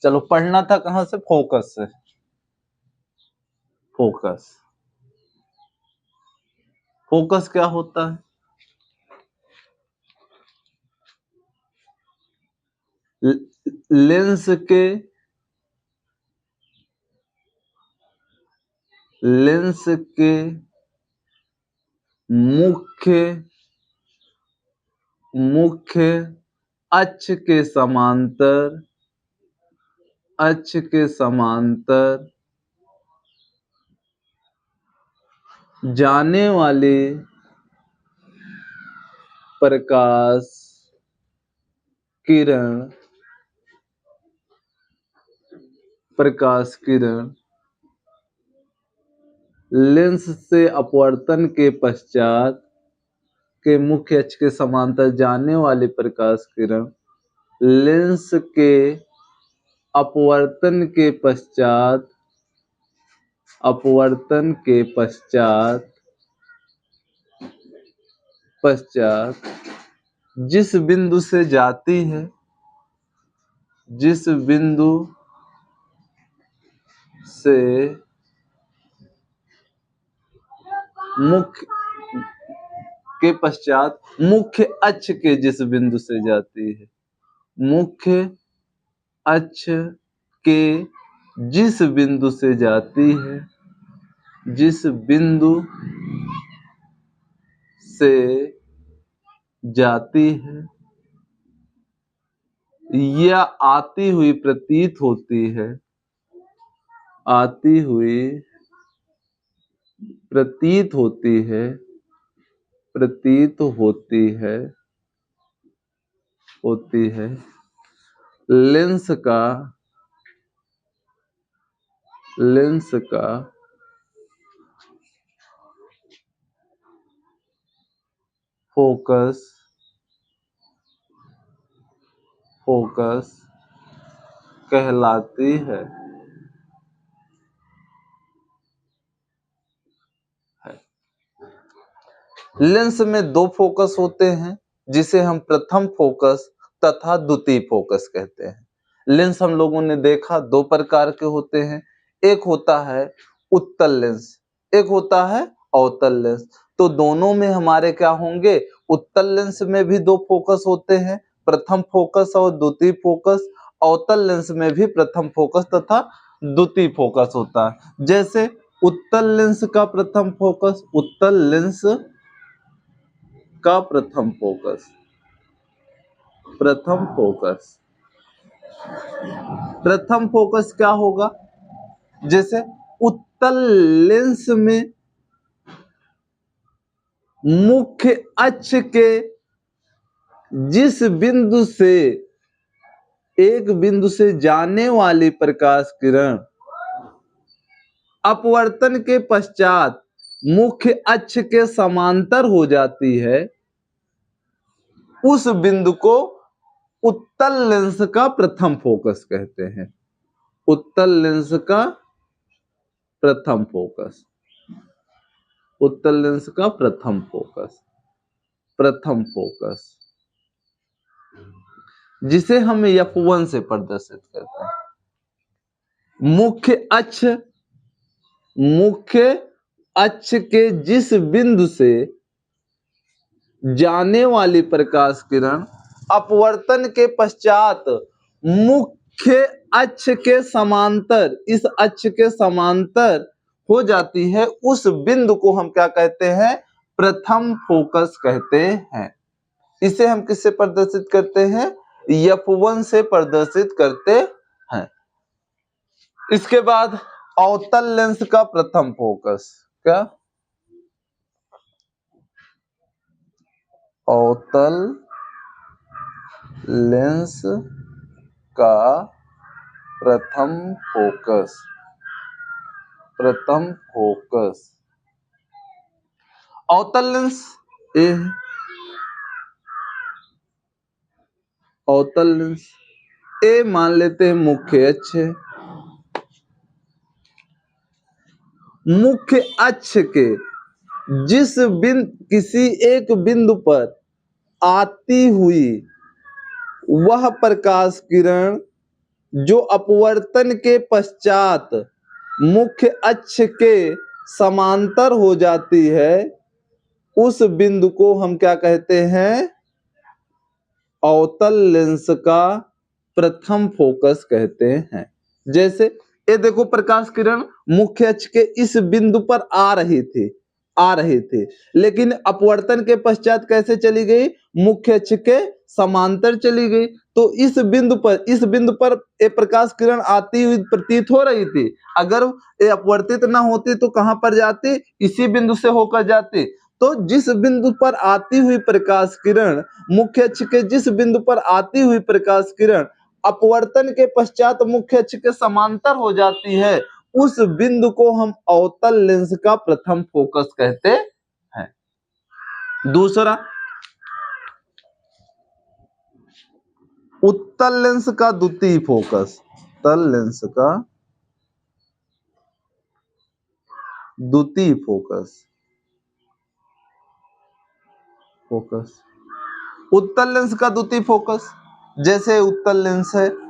चलो पढ़ना था कहां से? फोकस से। फोकस, फोकस क्या होता है? लेंस के मुख्य अक्ष के समांतर जाने वाले प्रकाश किरण लेंस से अपवर्तन के पश्चात के मुख्य अक्ष के समांतर जाने वाली प्रकाश किरण लेंस के अपवर्तन के पश्चात जिस बिंदु से जाती है, जिस बिंदु से मुख्य के पश्चात मुख्य अक्ष के जिस बिंदु से जाती है, मुख्य अक्ष के जिस बिंदु से जाती है, जिस बिंदु से जाती है या आती हुई प्रतीत होती है, आती हुई प्रतीत होती है, प्रतीत होती है, होती है लेंस का फोकस कहलाती है। लेंस में दो फोकस होते हैं, जिसे हम प्रथम फोकस तथा द्वितीय फोकस कहते हैं। लेंस हम लोगों ने देखा दो प्रकार के होते हैं, एक होता है उत्तल लेंस, एक होता है अवतल लेंस। तो दोनों में हमारे क्या होंगे? उत्तल लेंस में भी दो फोकस होते हैं, प्रथम फोकस और द्वितीय फोकस। अवतल लेंस में भी प्रथम फोकस तथा द्वितीय फोकस होता है। जैसे उत्तल लेंस का प्रथम फोकस, उत्तल लेंस का प्रथम फोकस क्या होगा? जैसे उत्तल लेंस में मुख्य अक्ष के जिस बिंदु से एक बिंदु से जाने वाली प्रकाश किरण अपवर्तन के पश्चात मुख्य अक्ष के समांतर हो जाती है, उस बिंदु को उत्तल लेंस का प्रथम फोकस कहते हैं। उत्तल लेंस का प्रथम फोकस, उत्तल लेंस का प्रथम फोकस जिसे हम F1 से प्रदर्शित करते हैं। मुख्य अक्ष के जिस बिंदु से जाने वाली प्रकाश किरण अपवर्तन के पश्चात मुख्य अक्ष के समांतर, इस अक्ष के समांतर हो जाती है, उस बिंदु को हम क्या कहते हैं? प्रथम फोकस कहते हैं। इसे हम किससे प्रदर्शित करते हैं? F1 से प्रदर्शित करते हैं। इसके बाद अवतल लेंस का प्रथम फोकस, क्या? अवतल लेंस का प्रथम फोकस अवतल लेंस ए है। अवतल लेंस ए मान लेते हैं मुख्य अक्ष है। मुख्य अक्ष के जिस किसी एक बिंदु पर आती हुई वह प्रकाश किरण जो अपवर्तन के पश्चात मुख्य अक्ष के समांतर हो जाती है, उस बिंदु को हम क्या कहते हैं? अवतल लेंस का प्रथम फोकस कहते हैं। जैसे ये देखो, प्रकाश किरण मुख्य अक्ष के इस बिंदु पर आ रही थी, लेकिन अपवर्तन के पश्चात कैसे चली गई? मुख्य अक्ष के समांतर चली गई। तो इस बिंदु पर ये प्रकाश किरण आती हुई प्रतीत हो रही थी। अगर ये अपवर्तित ना होती तो कहां पर जाती? इसी बिंदु से होकर जाती। तो जिस बिंदु पर आती हुई प्रकाश किरण, मुख्य अक्ष के जिस बिंदु पर आती हुई प्रकाश किरण अपवर्तन के पश्चात मुख्य अक्ष के समांतर हो जाती है, उस बिंदु को हम अवतल लेंस का प्रथम फोकस कहते हैं। दूसरा, उत्तल लेंस का द्वितीय फोकस। उत्तल लेंस का द्वितीय फोकस। उत्तल लेंस का द्वितीय फोकस, जैसे उत्तल लेंस है,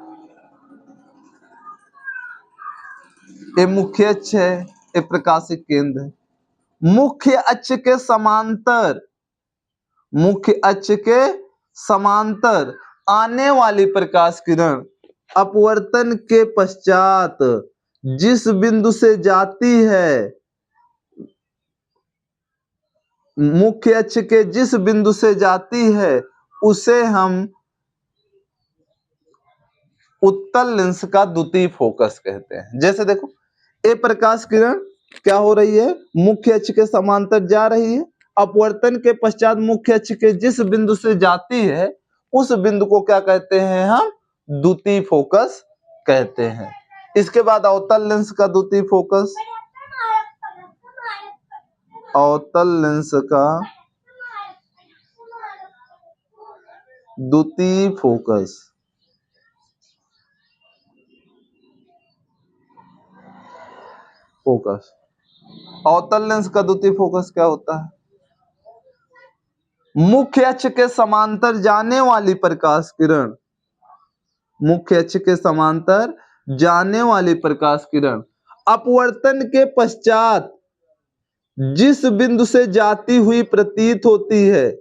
ये मुख्य अक्ष है, ये प्रकाशिक केंद्र है। मुख्य अक्ष के समांतर आने वाली प्रकाश किरण अपवर्तन के पश्चात जिस बिंदु से जाती है, मुख्य अक्ष के जिस बिंदु से जाती है, उसे हम उत्तल लेंस का द्वितीय फोकस कहते हैं। जैसे देखो, ये प्रकाश किरण क्या हो रही है? मुख्य अक्ष के समांतर जा रही है। अपवर्तन के पश्चात मुख्य अक्ष के जिस बिंदु से जाती है, उस बिंदु को क्या कहते हैं? हम द्वितीय फोकस कहते हैं। इसके बाद अवतल लेंस का द्वितीय फोकस। अवतल लेंस का द्वितीय फोकस। अवतल लेंस का द्वितीय फोकस क्या होता है? मुख्य अक्ष के समांतर जाने वाली प्रकाश किरण, मुख्य अक्ष के समांतर जाने वाली प्रकाश किरण अपवर्तन के पश्चात जिस बिंदु से जाती हुई प्रतीत होती है,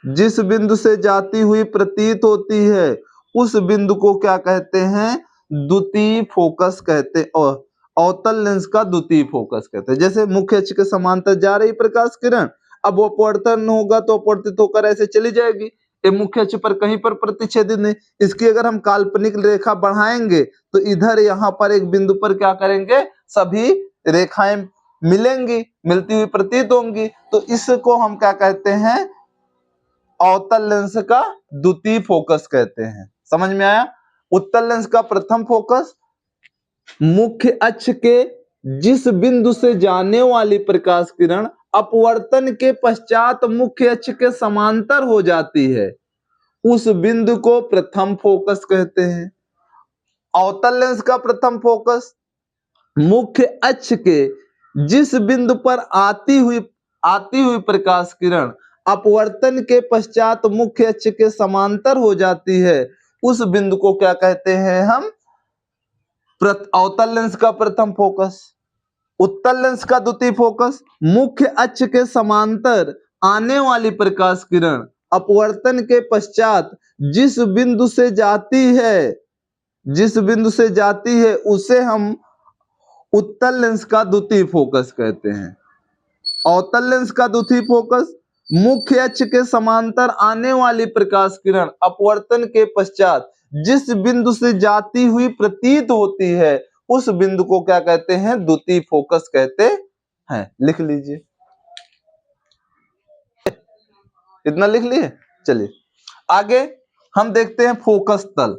जिस बिंदु से जाती हुई प्रतीत होती है, उस बिंदु को क्या कहते हैं? द्वितीय फोकस कहते हैं, और अवतल लेंस का द्वितीय फोकस कहते हैं। जैसे मुख्य अक्ष के समांतर जा रही प्रकाश किरण, अब वो अपवर्तन होगा तो अपवर्तित होकर ऐसे चली जाएगी, ये मुख्य अक्ष पर कहीं पर प्रतिच्छेदित नहीं। इसकी अगर हम काल्पनिक रेखा बढ़ाएंगे तो इधर यहाँ पर एक बिंदु पर क्या करेंगे? सभी रेखाएं मिलेंगी, मिलती हुई प्रतीत होंगी। तो इसको हम क्या कहते हैं? अवतल लेंस का द्वितीय फोकस कहते हैं। समझ में आया? उत्तल लेंस का प्रथम फोकस मुख्य अक्ष के जिस बिंदु से जाने वाली प्रकाश किरण अपवर्तन के पश्चात मुख्य अक्ष के समांतर हो जाती है, उस बिंदु को प्रथम फोकस कहते हैं। अवतल लेंस का प्रथम फोकस मुख्य अक्ष के जिस बिंदु पर आती हुई प्रकाश किरण अपवर्तन के पश्चात मुख्य अक्ष के समांतर हो जाती है, उस बिंदु को क्या कहते हैं? हम अवतल लेंस का प्रथम फोकस। उत्तल लेंस का द्वितीय फोकस मुख्य अक्ष के समांतर आने वाली प्रकाश किरण अपवर्तन के पश्चात जिस बिंदु से जाती है, उसे हम उत्तल लेंस का द्वितीय फोकस कहते हैं। अवतल लेंस का द्वितीय फोकस मुख्य अक्ष के समांतर आने वाली प्रकाश किरण अपवर्तन के पश्चात जिस बिंदु से जाती हुई प्रतीत होती है, उस बिंदु को क्या कहते हैं? द्वितीय फोकस कहते हैं। लिख लीजिए, इतना लिख लिए। चलिए आगे हम देखते हैं फोकस तल।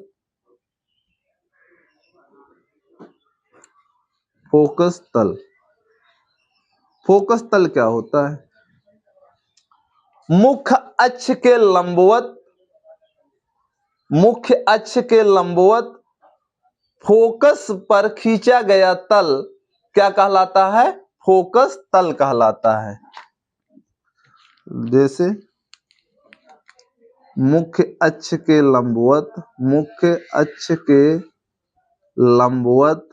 फोकस तल, फोकस तल क्या होता है? मुख्य अक्ष के लंबवत फोकस पर खींचा गया तल क्या कहलाता है? फोकस तल कहलाता है। जैसे मुख्य अक्ष के लंबवत, मुख्य अक्ष के लंबवत,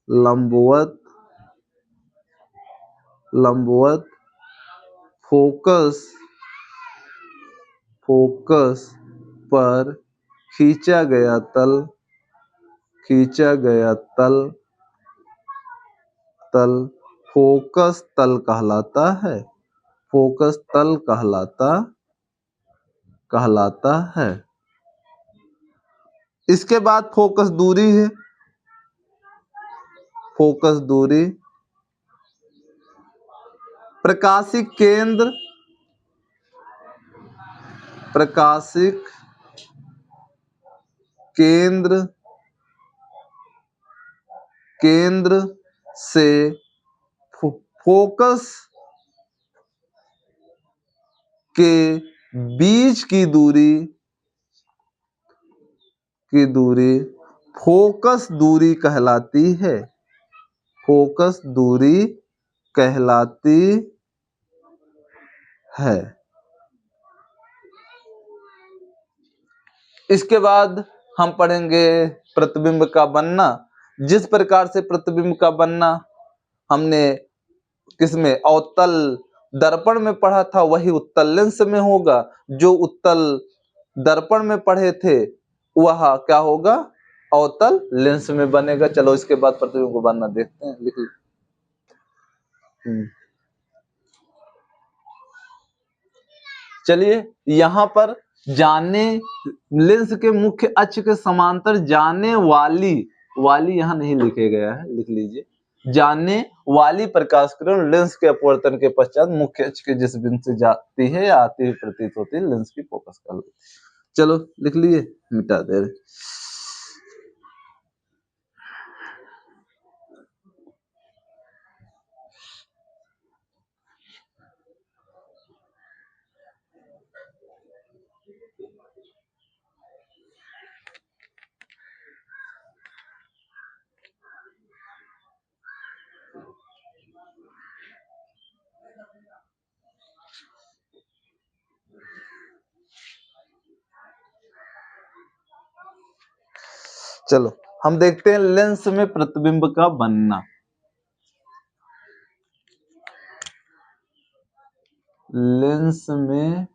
लंबवत, लंबवत फोकस, फोकस पर खींचा गया तल, खींचा गया तल, तल फोकस तल कहलाता है, फोकस तल कहलाता है। इसके बाद फोकस दूरी है, फोकस दूरी प्रकाशिक केंद्र, प्रकाशिक केंद्र, केंद्र से फोकस के बीच की दूरी, की दूरी फोकस दूरी कहलाती है, फोकस दूरी कहलाती है। इसके बाद हम पढ़ेंगे प्रतिबिंब का बनना। जिस प्रकार से प्रतिबिंब का बनना हमने किसमें, अवतल दर्पण में पढ़ा था, वही उत्तल लेंस में होगा। जो उत्तल दर्पण में पढ़े थे वह क्या होगा, अवतल लेंस में बनेगा। चलो इसके बाद प्रतिबिंब को बनना देखते हैं, लिख लो। चलिए यहां पर जाने, लेंस के मुख्य अक्ष के समांतर जाने वाली, वाली यहां नहीं लिखे गया है, लिख लीजिए। जाने वाली प्रकाश किरण लेंस के अपवर्तन के पश्चात मुख्य अक्ष के जिस बिंदु से जाती है या आती हुई प्रतीत होती है, लेंस की फोकस कहलाती है। चलो लिख लिए, मिटा दे रहे। चलो हम देखते हैं लेंस में प्रतिबिंब का बनना। लेंस में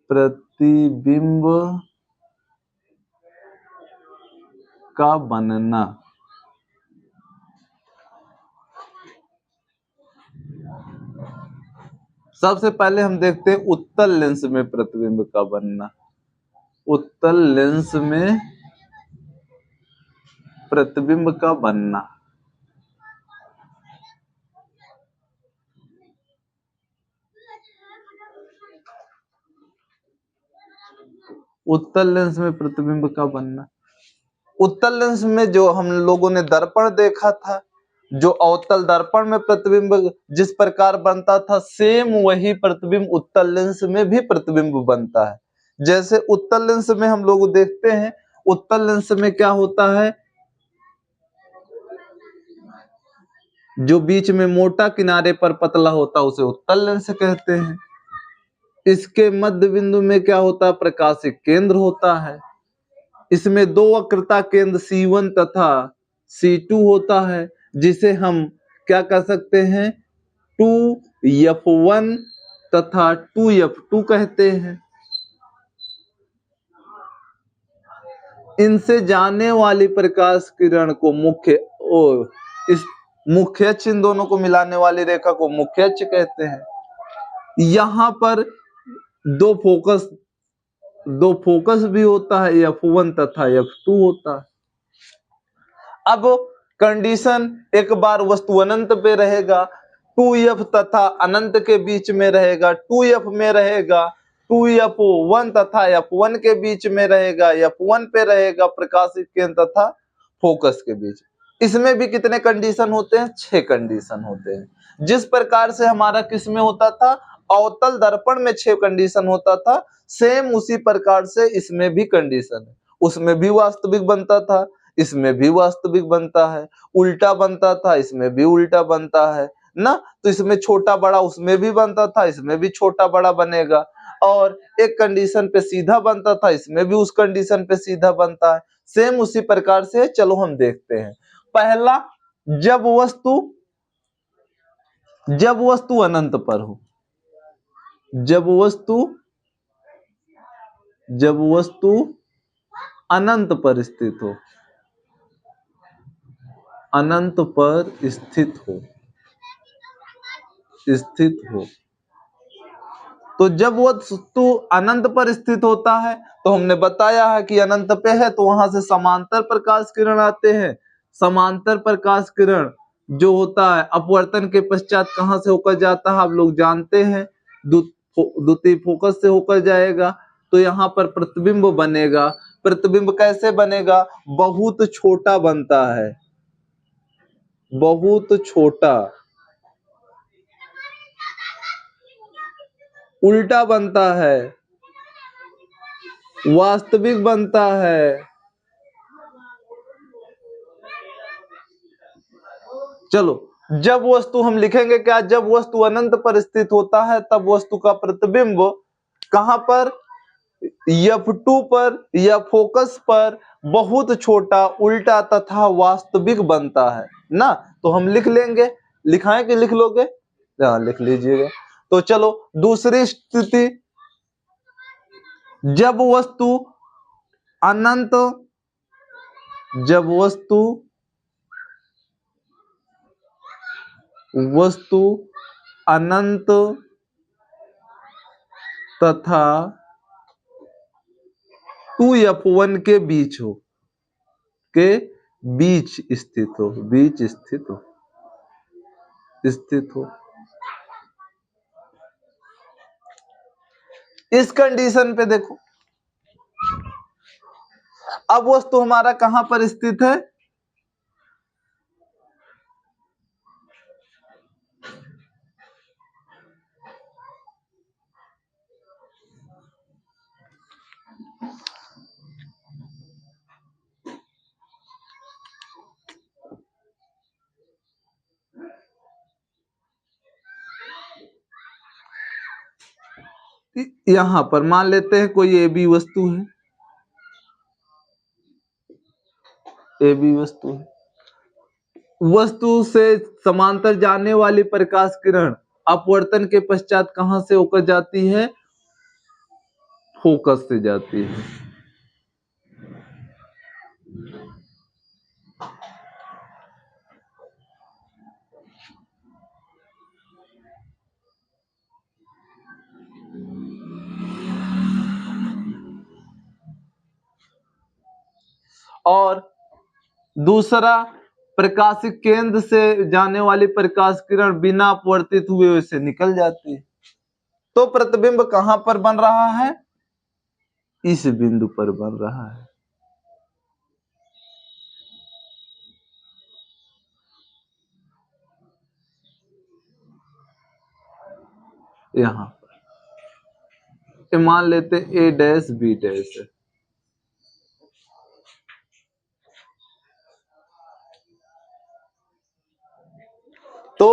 प्रतिबिंब का बनना। सबसे पहले हम देखते हैं उत्तल लेंस में प्रतिबिंब का बनना। उत्तल लेंस में प्रतिबिंब का बनना। उत्तल लेंस में प्रतिबिंब का बनना। उत्तल लेंस में जो हम लोगों ने दर्पण देखा था, जो अवतल दर्पण में प्रतिबिंब जिस प्रकार बनता था, सेम वही प्रतिबिंब उत्तल लेंस में भी प्रतिबिंब बनता है। जैसे उत्तल लेंस में हम लोग देखते हैं, उत्तल लेंस में क्या होता है, जो बीच में मोटा किनारे पर पतला होता है उसे उत्तल लेंस कहते हैं। इसके मध्य बिंदु में क्या होता है, प्रकाशिक केंद्र होता है। इसमें दो वक्रता केंद्र C1 तथा C2 होता है, जिसे हम क्या कह सकते हैं, 2F1 तथा 2F2 कहते हैं। इनसे जाने वाली प्रकाश किरण को मुख्य, इस मुख्य अक्ष, इन दोनों को मिलाने वाली रेखा को मुख्य अक्ष कहते हैं। यहां पर दो फोकस भी होता है, F1 तथा F2 होता है। अब कंडीशन, एक बार वस्तु अनंत पे रहेगा, 2F तथा अनंत के बीच में रहेगा, 2F में रहेगा, 2F1 तथा F1 के बीच में रहेगा, F1 पे रहेगा प्रकाशिक केंद्र तथा फोकस के बीच। इसमें भी कितने कंडीशन होते हैं, 6 कंडीशन होते हैं। जिस प्रकार से हमारा किस में होता था, अवतल दर्पण में 6 कंडीशन होता था, सेम उसी प्रकार से इसमें भी कंडीशन है। उसमें भी वास्तविक बनता था, इसमें भी वास्तविक बनता है। उल्टा बनता था, इसमें भी उल्टा बनता है। ना, तो इसमें छोटा बड़ा उसमें भी बनता था, इसमें भी छोटा बड़ा बनेगा, और एक कंडीशन पे सीधा बनता था, इसमें भी उस कंडीशन पे सीधा बनता है। सेम उसी प्रकार से चलो हम देखते हैं। पहला, जब वस्तु अनंत पर हो, जब वस्तु अनंत पर स्थित हो, अनंत पर स्थित हो, तो जब वस्तु अनंत पर स्थित होता है तो हमने बताया है कि अनंत पे है तो वहां से समांतर प्रकाश किरण आते हैं। समांतर प्रकाश किरण जो होता है अपवर्तन के पश्चात कहां से होकर जाता है आप लोग जानते हैं, द्वितीय फोकस से होकर जाएगा। तो यहाँ पर प्रतिबिंब बनेगा। प्रतिबिंब कैसे बनेगा? बहुत छोटा बनता है, बहुत छोटा, उल्टा बनता है, वास्तविक बनता है। चलो, जब वस्तु हम लिखेंगे क्या? जब वस्तु अनंत पर स्थित होता है तब वस्तु का प्रतिबिंब कहां पर? F2 पर या फोकस पर बहुत छोटा, उल्टा तथा वास्तविक बनता है ना। तो हम लिख लेंगे, लिखाएं कि लिख लोगे? हाँ, लिख लीजिएगा। तो चलो दूसरी स्थिति, जब वस्तु अनंत, जब वस्तु अनंत तथा 2F1 के बीच हो, के बीच स्थित हो, बीच स्थित हो। इस कंडीशन पे देखो, अब वस्तु हमारा कहां पर स्थित है? यहां पर मान लेते हैं कोई ए बी वस्तु है, ए बी वस्तु है। वस्तु से समांतर जाने वाली प्रकाश किरण अपवर्तन के पश्चात कहां से होकर जाती है? फोकस से जाती है। और दूसरा, प्रकाशिक केंद्र से जाने वाली प्रकाश किरण बिना अपवर्तित हुए उसे निकल जाती है। तो प्रतिबिंब कहां पर बन रहा है? इस बिंदु पर बन रहा है। यहां पर मान लेते ए डैश बी डैश है। तो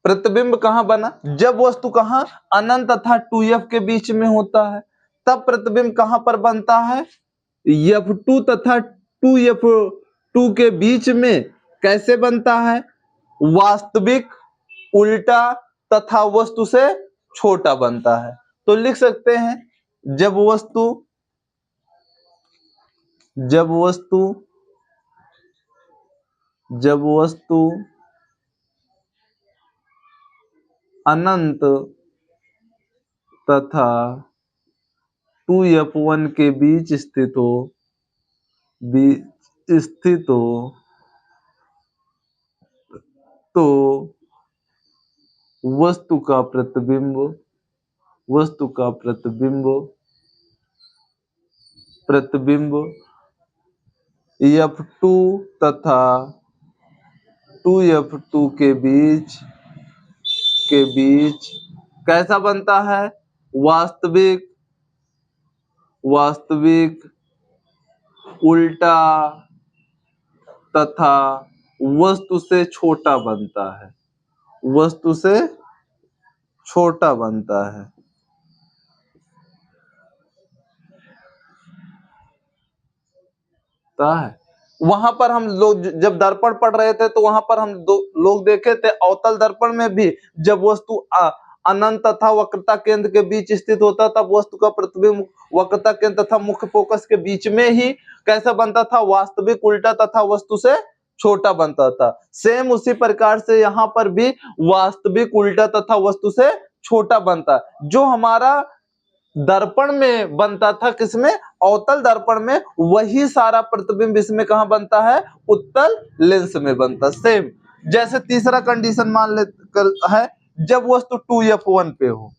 प्रतिबिंब कहां बना? जब वस्तु कहां? अनंत तथा 2F के बीच में होता है, तब प्रतिबिंब कहां पर बनता है? F2 तथा 2F2 के बीच में। कैसे बनता है? वास्तविक, उल्टा तथा वस्तु से छोटा बनता है। तो लिख सकते हैं, जब वस्तु अनंत तथा 2F1 के बीच स्थित हो, तो वस्तु का प्रतिबिंब F2 तथा 2F2 के बीच कैसा बनता है? वास्तविक, उल्टा तथा वस्तु से छोटा बनता है, वस्तु से छोटा बनता है। वहां पर हम लोग जब दर्पण पढ़ रहे थे तो वहां पर हम दो लोग देखे थे, अवतल दर्पण में भी जब वस्तु अनंत तथा वक्रता केंद्र के बीच स्थित होता तब वस्तु का प्रतिबिंब वक्रता केंद्र तथा मुख्य फोकस के बीच में ही कैसा बनता था, वास्तविक उल्टा तथा वस्तु से छोटा बनता था। सेम उसी प्रकार से यहाँ पर भी वास्तविक उल्टा तथा वस्तु से छोटा बनता, जो हमारा दर्पण में बनता था, किसमें, अवतल दर्पण में, वही सारा प्रतिबिंब इसमें कहां बनता है, उत्तल लेंस में बनता। सेम जैसे तीसरा कंडीशन मान ले है, जब वस्तु 2f1 पे हो,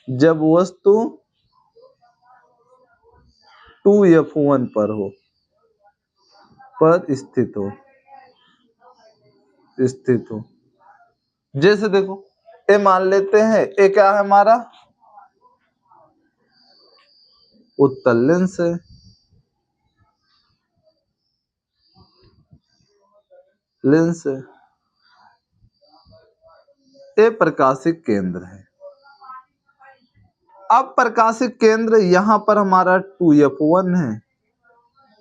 जब वस्तु 2f1 पर हो, पर स्थित हो। जैसे देखो ये मान लेते हैं, ये क्या है हमारा उत्तल लेंस है, लेंस है, ये प्रकाशिक केंद्र है। अब प्रकाशिक केंद्र यहां पर हमारा 2f1 है,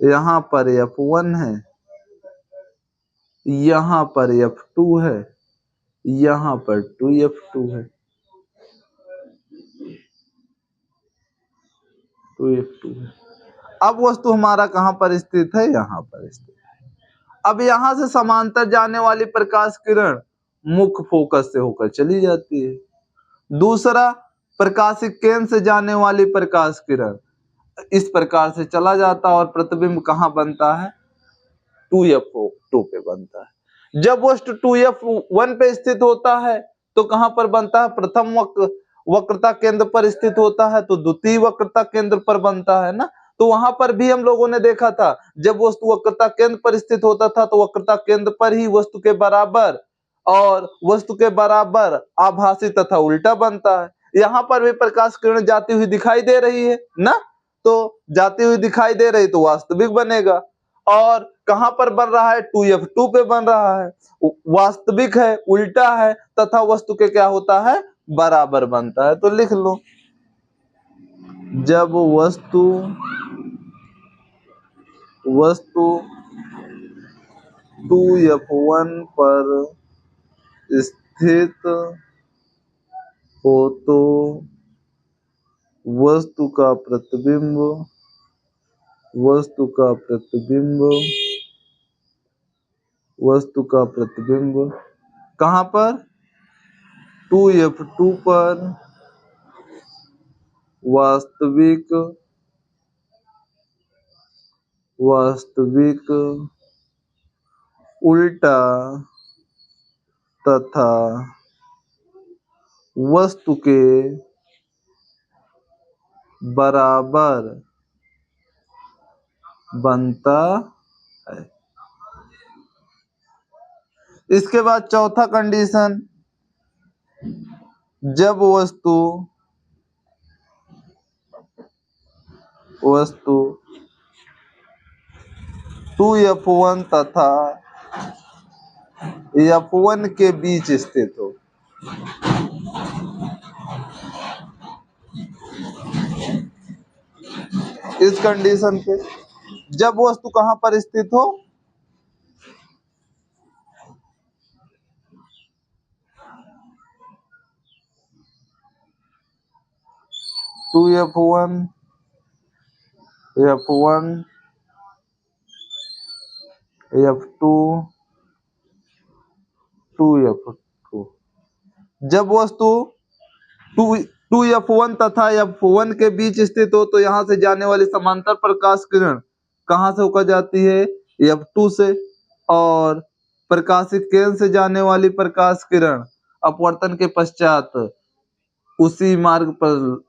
यहां पर f1 है, यहां पर f2 है, यहां पर 2f2 है, 2f2 है। अब वस्तु हमारा कहां पर स्थित है, यहां पर स्थित है। अब यहां से समांतर जाने वाली प्रकाश किरण मुख्य फोकस से होकर चली जाती है। दूसरा, प्रकाशिक केंद्र से जाने वाली प्रकाश किरण इस प्रकार से चला जाता और प्रतिबिंब कहां बनता है, 2f2 पे बनता है। जब वस्तु 2f1 पे स्थित होता है तो कहां पर बनता है, प्रथम वक्रता केंद्र पर स्थित होता है तो द्वितीय वक्रता केंद्र पर बनता है ना। तो वहां पर भी हम लोगों ने देखा था, जब वस्तु वक्रता केंद्र पर स्थित होता था तो वक्रता केंद्र पर ही वस्तु के बराबर और वस्तु के बराबर आभासी तथा उल्टा बनता है। यहाँ पर भी प्रकाश किरण जाती हुई दिखाई दे रही है ना, तो जाती हुई दिखाई दे रही तो वास्तविक बनेगा। और कहां पर बन रहा है, 2f2 पे बन रहा है, वास्तविक है, उल्टा है तथा वस्तु के क्या होता है, बराबर बनता है। तो लिख लो, जब वस्तु 2f1 पर स्थित हो तो वस्तु का प्रतिबिंब कहां पर, 2f2 पर वास्तविक उल्टा तथा वस्तु के बराबर बनता है। इसके बाद चौथा कंडीशन, जब वस्तु 2f1 तथा f1 के बीच स्थित हो, इस कंडीशन पे जब वस्तु कहां पर स्थित हो, 2f1 f1 f2 2f2, जब वस्तु 2f1 तथा f1 के बीच स्थित हो तो यहां से जाने वाली समांतर प्रकाश किरण कहां से होकर जाती है, f2 से, और प्रकाशिक केंद्र से जाने वाली प्रकाश किरण अपवर्तन के पश्चात उसी मार्ग पर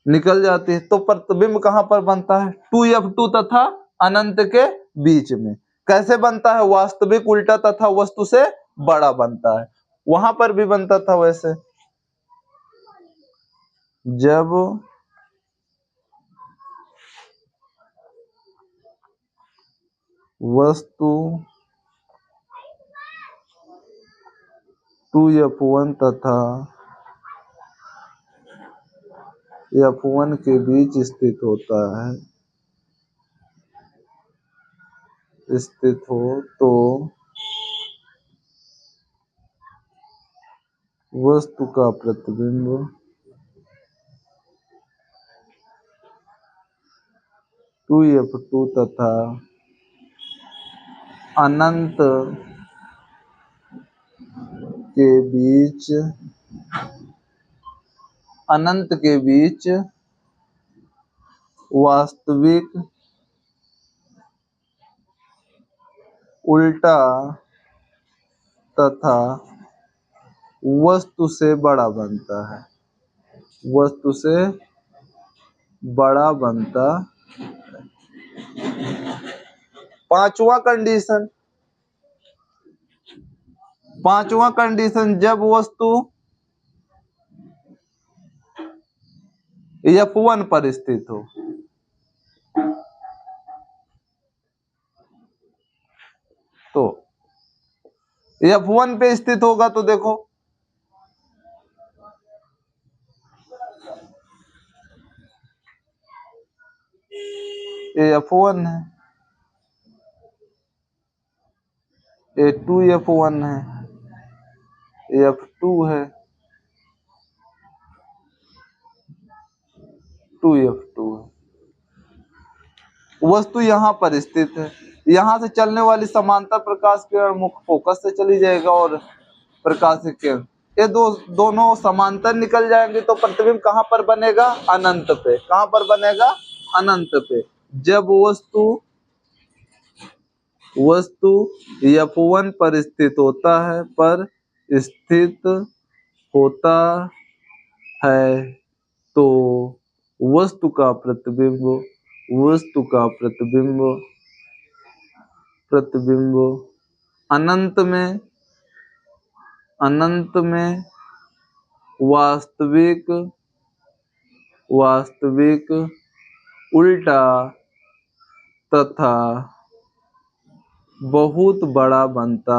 निकल जाती है। तो प्रतिबिंब कहां पर बनता है, 2f2 तथा अनंत के बीच में। कैसे बनता है, वास्तविक उल्टा तथा वस्तु से बड़ा बनता है। वहां पर भी बनता था वैसे, जब वस्तु 2F1 तथा F1 के बीच स्थित होता है, स्थित हो तो वस्तु का प्रतिबिंब टू F2 तथा अनंत के बीच वास्तविक उल्टा तथा वस्तु से बड़ा बनता है, वस्तु से बड़ा बनता। पांचवा कंडीशन जब वस्तु F1 पर स्थित हो, तो F1 पे स्थित होगा तो देखो F1 है, A2F1 है, F2 है, 2F2 है। वस्तु यहाँ पर स्थित है, यहाँ से चलने वाली समांतर प्रकाश किरण मुख्य फोकस से चली जाएगा और प्रकाशिक किरण ये दोनों समांतर निकल जाएंगे तो प्रतिबिंब कहाँ पर बनेगा? अनंत पे। कहाँ पर बनेगा? अनंत पे। जब वस्तु F1 पर स्थित होता है तो वस्तु का प्रतिबिंब अनंत में वास्तविक उल्टा तथा बहुत बड़ा बनता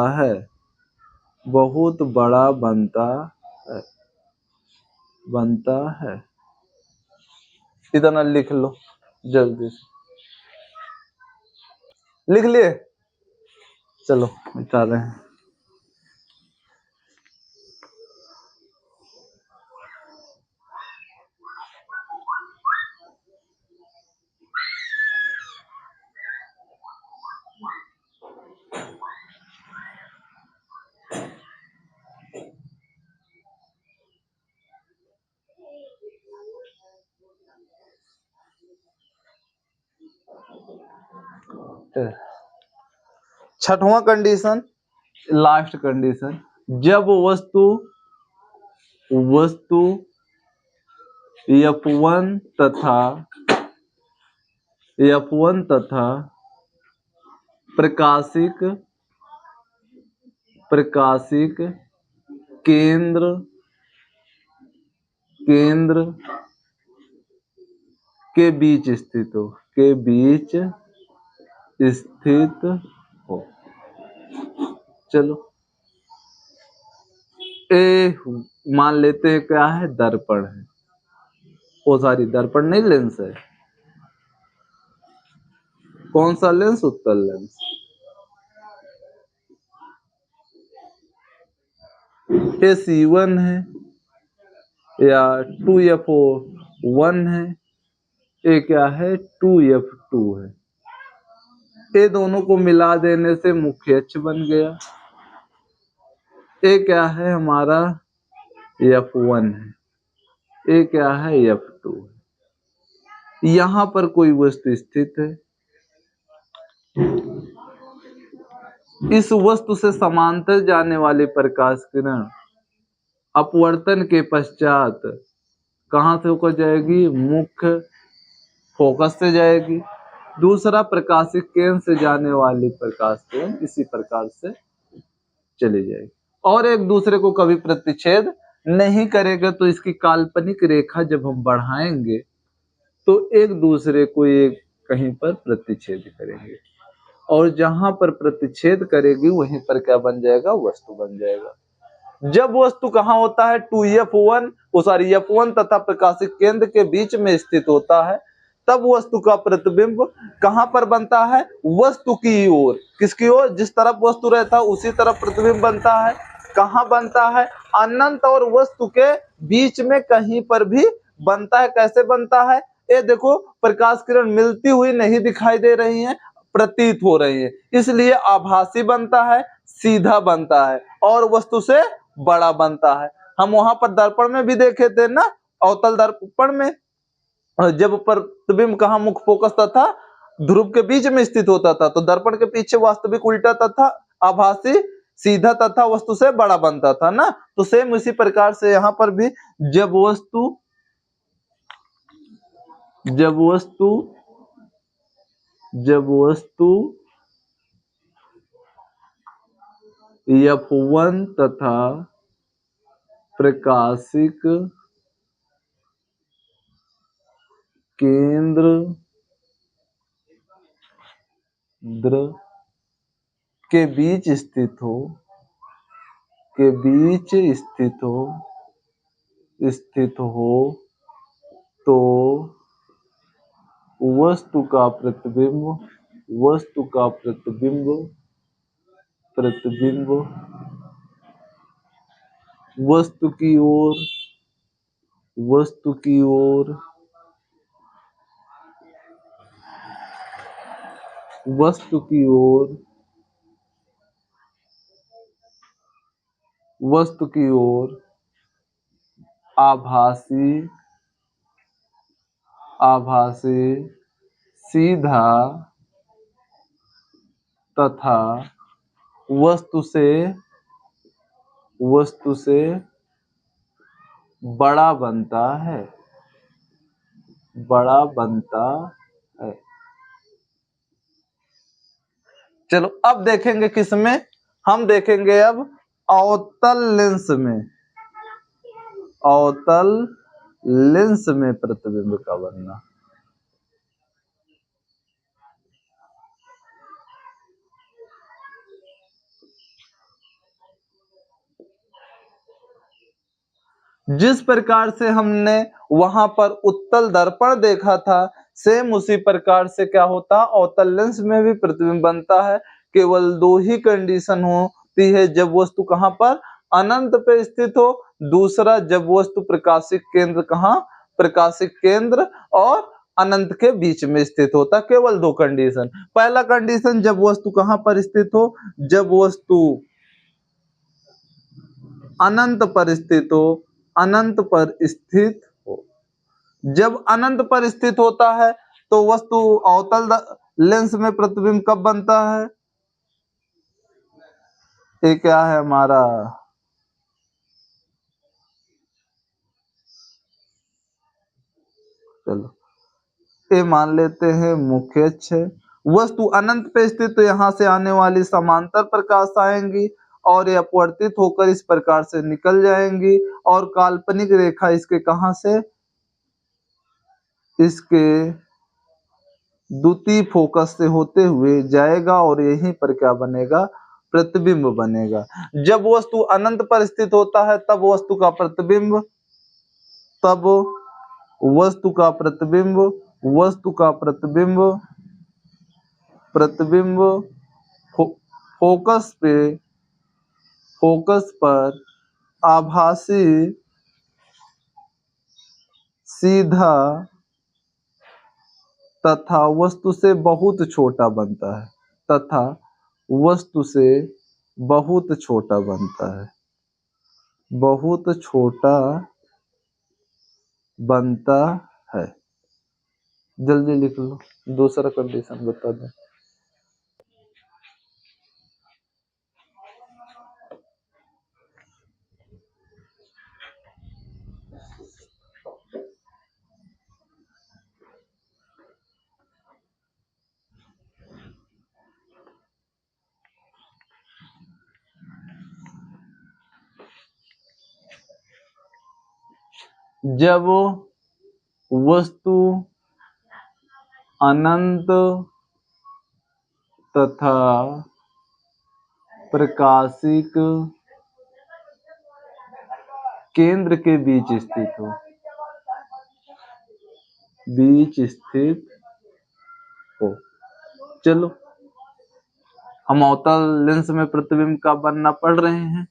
है। इतना लिख लो, जल्दी से लिख लिए। चलो मिटा रहे हैं। छठवां कंडीशन, लास्ट कंडीशन, जब वस्तु F1 तथा प्रकाशिक केंद्र के बीच स्थित हो। चलो ए मान लेते हैं क्या है? दर्पण है। वो सारी दर्पण नहीं, लेंस है। कौन सा लेंस? उत्तल लेंस। ये C1 है या 2F1 है, ये क्या है? 2F2 है। ये दोनों को मिला देने से मुख्य अक्ष बन गया। ये क्या है? हमारा F1 है, ये क्या है? F2 है। यहां पर कोई वस्तु स्थित है, इस वस्तु से समांतर जाने वाली प्रकाश किरण अपवर्तन के पश्चात कहां से होकर जाएगी? मुख्य फोकस से जाएगी। दूसरा, प्रकाशिक केंद्र से जाने वाली प्रकाश किरण इसी प्रकार से चली जाएगी और एक दूसरे को कभी प्रतिच्छेद नहीं करेगा। तो इसकी काल्पनिक रेखा जब हम बढ़ाएंगे तो एक दूसरे को एक कहीं पर प्रतिच्छेद करेंगे और जहां पर प्रतिच्छेद करेगी वहीं पर क्या बन जाएगा? वस्तु बन जाएगा। जब वस्तु कहाँ होता है 2f1 सॉरी f1 तथा प्रकाशिक केंद्र के बीच में स्थित होता है, तब वस्तु का प्रतिबिंब कहाँ पर बनता है? वस्तु की ओर। किसकी ओर? जिस तरफ वस्तु रहता है उसी तरफ प्रतिबिंब बनता है। कहाँ बनता है? अनंत और वस्तु के बीच में कहीं पर भी बनता है। कैसे बनता है? ये देखो, प्रकाश किरण मिलती हुई नहीं दिखाई दे रही है, प्रतीत हो रही है, इसलिए आभासी बनता है, सीधा बनता है और वस्तु से बड़ा बनता है। हम वहां पर दर्पण में भी देखे थे ना, अवतल दर्पण में जब प्रतिबिंब कहाँ मुख्य फोकस तथा ध्रुव के बीच में स्थित होता था, तो दर्पण के पीछे वास्तविक उल्टा तथा आभासी सीधा तथा वस्तु से बड़ा बनता था ना। तो सेम उसी प्रकार से यहाँ पर भी जब वस्तु f1 तथा प्रकाशिक केंद्र के बीच स्थित हो तो वस्तु का प्रतिबिंब वस्तु की ओर आभासी सीधा तथा वस्तु से बड़ा बनता है। चलो अब देखेंगे किसमें? हम देखेंगे अब अवतल लेंस में प्रतिबिंब का बनना। जिस प्रकार से हमने वहां पर उत्तल दर्पण देखा था, सेम उसी प्रकार से क्या होता, अवतल लेंस में भी प्रतिबिंब बनता है। केवल दो ही कंडीशन होती है, जब वस्तु कहां पर अनंत पे स्थित हो, दूसरा जब वस्तु प्रकाशिक केंद्र प्रकाशिक केंद्र और अनंत के बीच में स्थित होता। केवल दो कंडीशन। पहला कंडीशन जब वस्तु कहां पर स्थित हो, जब वस्तु अनंत पर स्थित हो। जब अनंत पर स्थित होता है तो वस्तु अवतल लेंस में प्रतिबिंब कब बनता है? ये क्या है हमारा? चलो ये मान लेते हैं मुख्य अक्ष है। वस्तु अनंत पे स्थित, तो यहाँ से आने वाली समांतर प्रकाश आएंगी और ये अपवर्तित होकर इस प्रकार से निकल जाएंगी और काल्पनिक रेखा इसके कहां से? इसके द्वितीय फोकस से होते हुए जाएगा और यहीं पर क्या बनेगा? प्रतिबिंब बनेगा। जब वस्तु अनंत पर स्थित होता है तब वस्तु का प्रतिबिंब फोकस पर आभासी सीधा तथा वस्तु से बहुत छोटा बनता है। जल्दी लिख लो, दूसरा कंडीशन बता दो। जब वस्तु अनंत तथा प्रकाशिक केंद्र के बीच स्थित हो, बीच स्थित हो। चलो, हम अवतल लेंस में प्रतिबिंब का बनना पढ़ रहे हैं।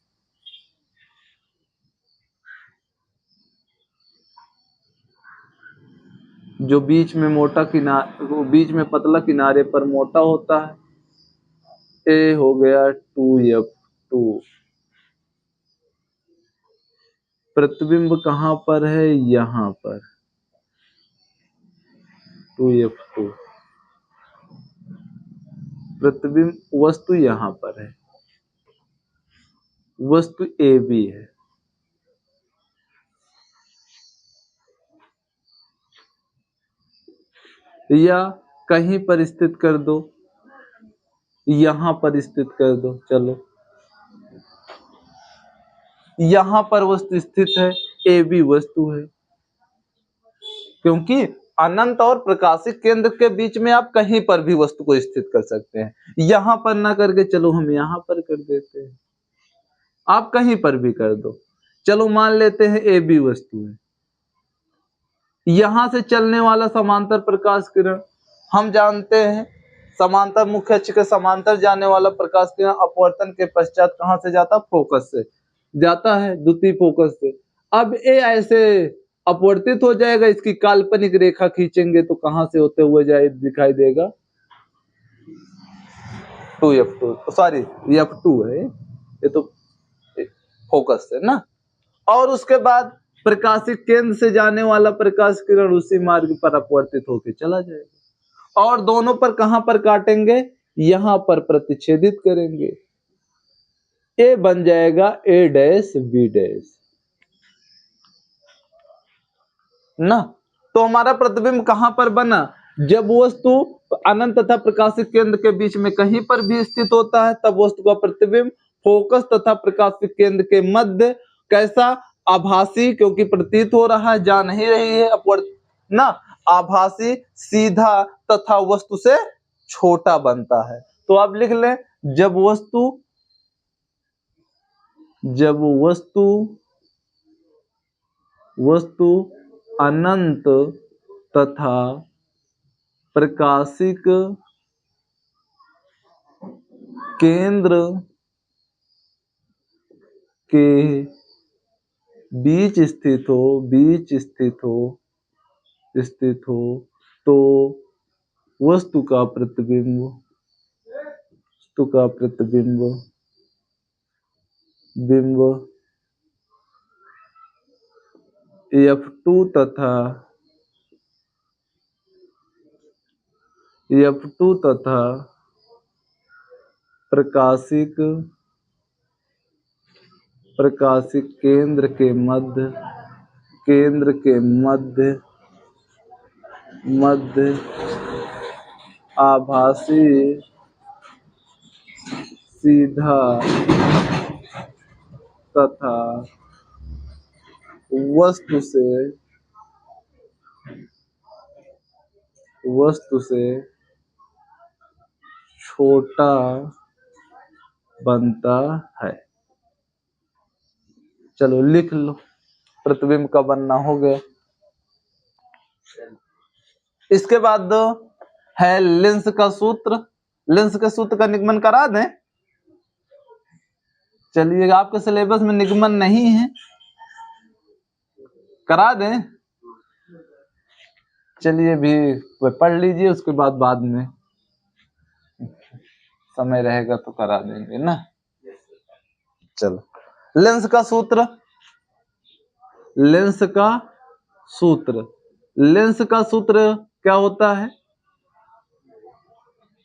जो बीच में मोटा किनारे, वो बीच में पतला किनारे पर मोटा होता है। ए हो गया 2f2। प्रतिबिंब कहां पर है? यहां पर 2f2। प्रतिबिंब वस्तु यहां पर है, वस्तु ए बी है। या कहीं पर स्थित कर दो, यहां पर स्थित कर दो। चलो, यहां पर वस्तु स्थित है, ए बी वस्तु है, क्योंकि अनंत और प्रकाशिक केंद्र के बीच में आप कहीं पर भी वस्तु को स्थित कर सकते हैं। यहां पर ना करके चलो हम यहां पर कर देते हैं, आप कहीं पर भी कर दो। चलो मान लेते हैं ए बी वस्तु है, यहां से चलने वाला समांतर प्रकाश किरण, हम जानते हैं समांतर, मुख्य अक्ष के समांतर जाने वाला प्रकाश किरण अपवर्तन के पश्चात कहां से जाता? फोकस से जाता है, द्वितीय फोकस से। अब ए ऐसे अपवर्तित हो जाएगा, इसकी काल्पनिक रेखा खींचेंगे तो कहां से होते हुए जाए दिखाई देगा? 2f2, सॉरी f2 है ये तो, फोकस से ना। और उसके बाद प्रकाशिक केंद्र से जाने वाला प्रकाश किरण उसी मार्ग पर अपवर्तित होकर चला जाएगा, और दोनों पर कहां पर काटेंगे? यहां पर प्रतिच्छेदित करेंगे। ए बन जाएगा a डैश b डैश ना। तो हमारा प्रतिबिंब कहां पर बना? जब वस्तु अनंत तथा प्रकाशिक केंद्र के बीच में कहीं पर भी स्थित होता है, तब वस्तु का प्रतिबिंब फोकस तथा प्रकाशिक केंद्र के मध्य कैसा? आभासी, क्योंकि प्रतीत हो रहा है, जा नहीं रही है अपवर्त ना, आभासी, सीधा तथा वस्तु से छोटा बनता है। तो आप लिख लें, जब वस्तु अनंत तथा प्रकाशिक केंद्र के बीच स्थित हो तो वस्तु का प्रतिबिंब f2 तथा प्रकाशिक केंद्र के मध्य आभासी, सीधा तथा वस्तु से छोटा बनता है। चलो लिख लो, प्रतिबिंब का बनना हो गया। इसके बाद है लेंस का सूत्र। लेंस के सूत्र का निगमन करा दें। चलिए, आपके सिलेबस में निगमन नहीं है, करा दें। चलिए भी पढ़ लीजिए, उसके बाद में समय रहेगा तो करा देंगे ना। चलो, लेंस का सूत्र। लेंस का सूत्र क्या होता है?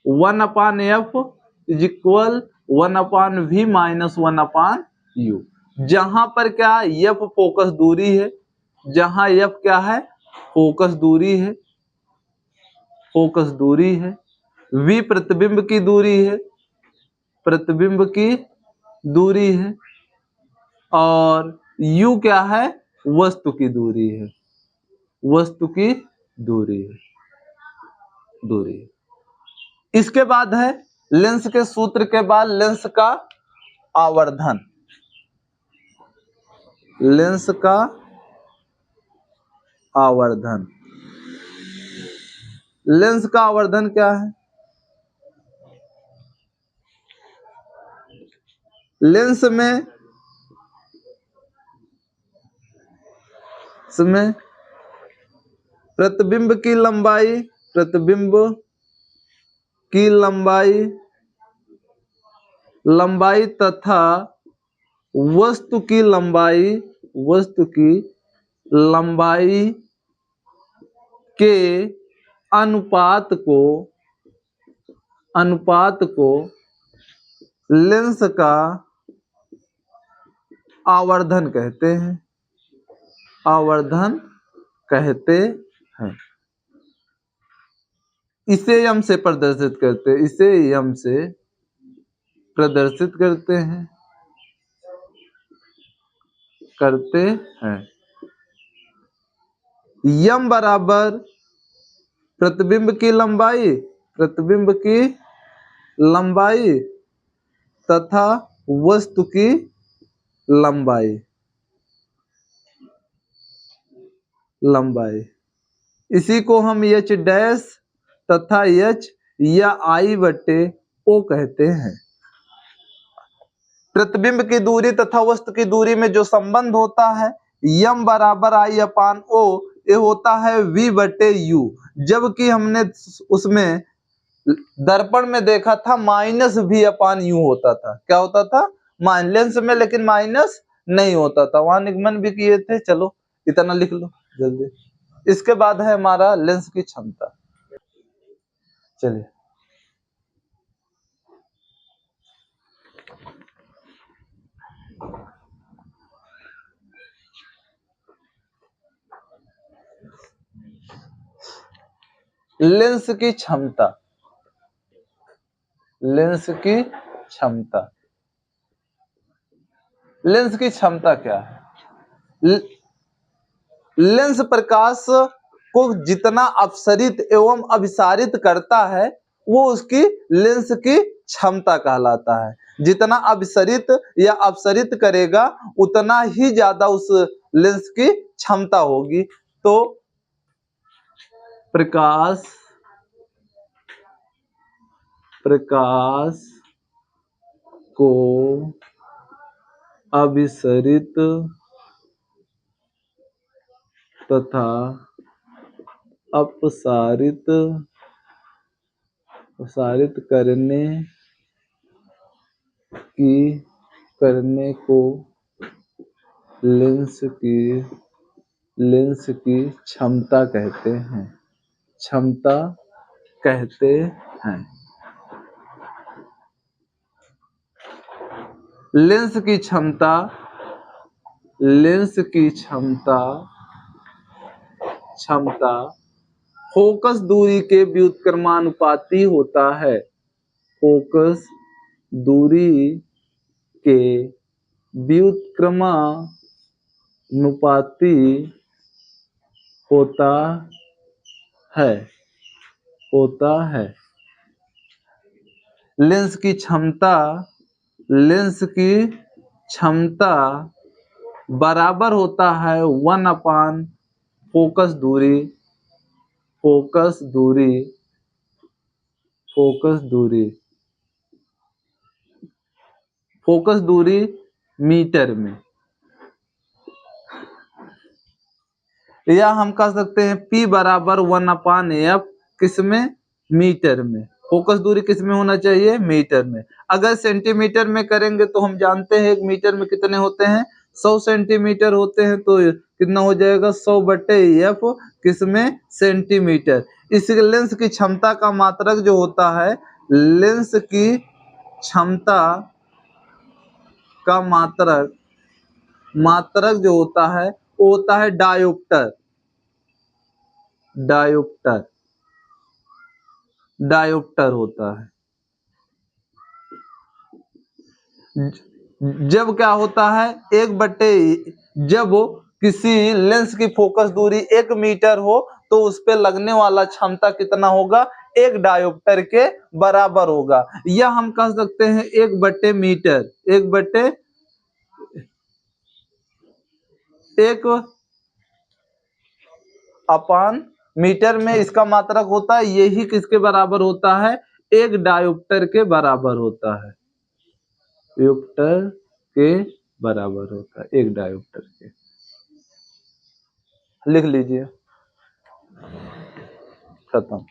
1/f is equal 1/v minus 1/u। जहां पर क्या? f फोकस दूरी है, जहां f क्या है? फोकस दूरी है, v प्रतिबिंब की दूरी है, और u क्या है? वस्तु की दूरी है। इसके बाद है लेंस के सूत्र के बाद लेंस का आवर्धन। लेंस का आवर्धन। लेंस का आवर्धन क्या है? लेंस में प्रतिबिंब की लंबाई, प्रतिबिंब की लंबाई तथा वस्तु की लंबाई के अनुपात को लेंस का आवर्धन कहते हैं। आवर्धन कहते हैं। इसे यम से प्रदर्शित करते हैं। इसे यम से प्रदर्शित करते हैं। यम बराबर प्रतिबिंब की लंबाई तथा वस्तु की लंबाई। इसी को हम एच डैश तथा एच या आई बटे ओ कहते हैं। प्रतिबिंब की दूरी तथा वस्तु की दूरी में जो संबंध होता है यम बराबर आई अपान ओ, ये होता है वी बटे यू। जबकि हमने उसमें दर्पण में देखा था माइनस वी अपान यू होता था। क्या होता था? लेंस में, लेकिन माइनस नहीं होता था। वहां निगमन भी किए थे। चलो इतना लिख लो जल्दी। इसके बाद है हमारा लेंस की क्षमता। चलिए, लेंस की क्षमता। लेंस की क्षमता क्या है? लेंस प्रकाश को जितना अपसरित एवं अभिसारित करता है वो उसकी लेंस की क्षमता कहलाता है। जितना अभिसरित या अपसरित करेगा उतना ही ज्यादा उस लेंस की क्षमता होगी। तो प्रकाश को अभिसरित तथा अपसारित करने को लेंस की क्षमता कहते हैं। लेंस की क्षमता फोकस दूरी के व्युत्क्रमानुपाती होता है। फोकस दूरी के व्युत्क्रमानुपाती होता है। लेंस की क्षमता बराबर होता है 1 अपान फोकस दूरी मीटर में, या हम कह सकते हैं P बराबर 1 अपान एफ, किसमें? मीटर में। फोकस दूरी किसमें होना चाहिए? मीटर में। अगर सेंटीमीटर में करेंगे तो हम जानते हैं 1 मीटर में कितने होते हैं? 100 सेंटीमीटर होते हैं। तो कितना हो जाएगा? 100 बटे एफ, किसमें? सेंटीमीटर। इस लेंस की क्षमता का मात्रक जो होता है, लेंस की क्षमता का मात्रक जो होता है वो होता है डायोप्टर होता है। जब क्या होता है? जब किसी लेंस की फोकस दूरी 1 मीटर हो तो उस पे लगने वाला क्षमता कितना होगा? 1 डायोप्टर के बराबर होगा। या हम कह सकते हैं 1 बटे मीटर, एक अपान मीटर में इसका मात्रक होता है, यही किसके बराबर होता है, एक डायोप्टर के बराबर होता है, डायोप्टर के बराबर होता है, एक डायोप्टर के। लिख लीजिए, खत्म।